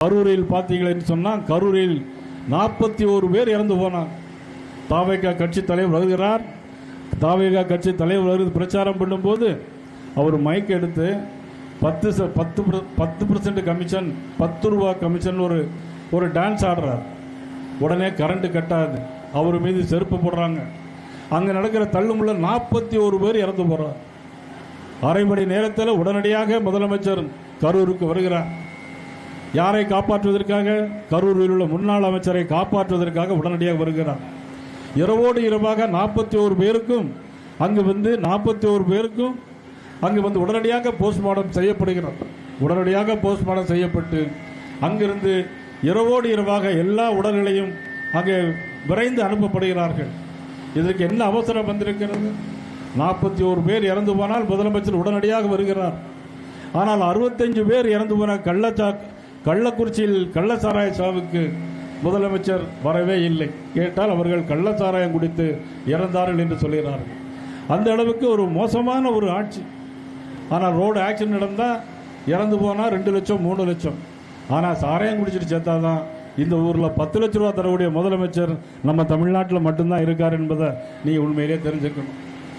கரூரில் பார்த்தீங்களேன்னு சொன்னால் கரூரில் 41 பேர் இறந்து போனார். தாவேகா கட்சி தலைவர் வருகிறார். தாவேகா கட்சி தலைவர் வருது பிரச்சாரம் பண்ணும்போது அவர் மைக் எடுத்து 10% கமிஷன், 10 ரூபா கமிஷன் ஒரு டான்ஸ் ஆடுறார். உடனே கரண்ட் கட்டாது, அவர் மீது செருப்பு போடுறாங்க. அங்கே நடக்கிற தள்ளுமுள்ள 41 பேர் இறந்து போறார். அரை மணி நேரத்தில் உடனடியாக முதலமைச்சர் கரூருக்கு வருகிறார். யாரை காப்பாற்றுவதற்காக? கரூரில் உள்ள முன்னாள் அமைச்சரை காப்பாற்றுவதற்காக உடனடியாக வருகிறார். இரவோடு இரவாக 41 பேருக்கும் அங்கு வந்து உடனடியாக போஸ்ட்மார்ட்டம் செய்யப்படுகிறது. உடனடியாக போஸ்ட்மார்ட்டம் செய்யப்பட்டு அங்கிருந்து இரவோடு இரவாக எல்லா உடல்களையும் அங்கே விரைந்து அனுப்பப்படுகிறார்கள். இதற்கு என்ன அவசரம் வந்திருக்கிறது? 41 பேர் இறந்து போனால் முதலமைச்சர் உடனடியாக வருகிறார். ஆனால் 65 பேர் இறந்து போன கள்ளக்குறிச்சியில் கள்ளச்சாராய சாவுக்கு முதலமைச்சர் வரவே இல்லை. கேட்டால் அவர்கள் கள்ளச்சாராயம் குடித்து இறந்தார்கள் என்று சொல்கிறார்கள். அந்த அளவுக்கு ஒரு மோசமான ஒரு ஆட்சி. ஆனால் ரோடு ஆக்சிடென்ட் நடந்தால் இறந்து போனால் 2 லட்சம் 3 லட்சம். ஆனால் சாராயம் குடிச்சிட்டு சேர்த்தாதான் இந்த ஊரில் 10 லட்ச ரூபா தரக்கூடிய முதலமைச்சர் நம்ம தமிழ்நாட்டில் மட்டும்தான் இருக்கார் என்பதை நீங்கள் உண்மையிலே தெரிஞ்சுக்கணும்.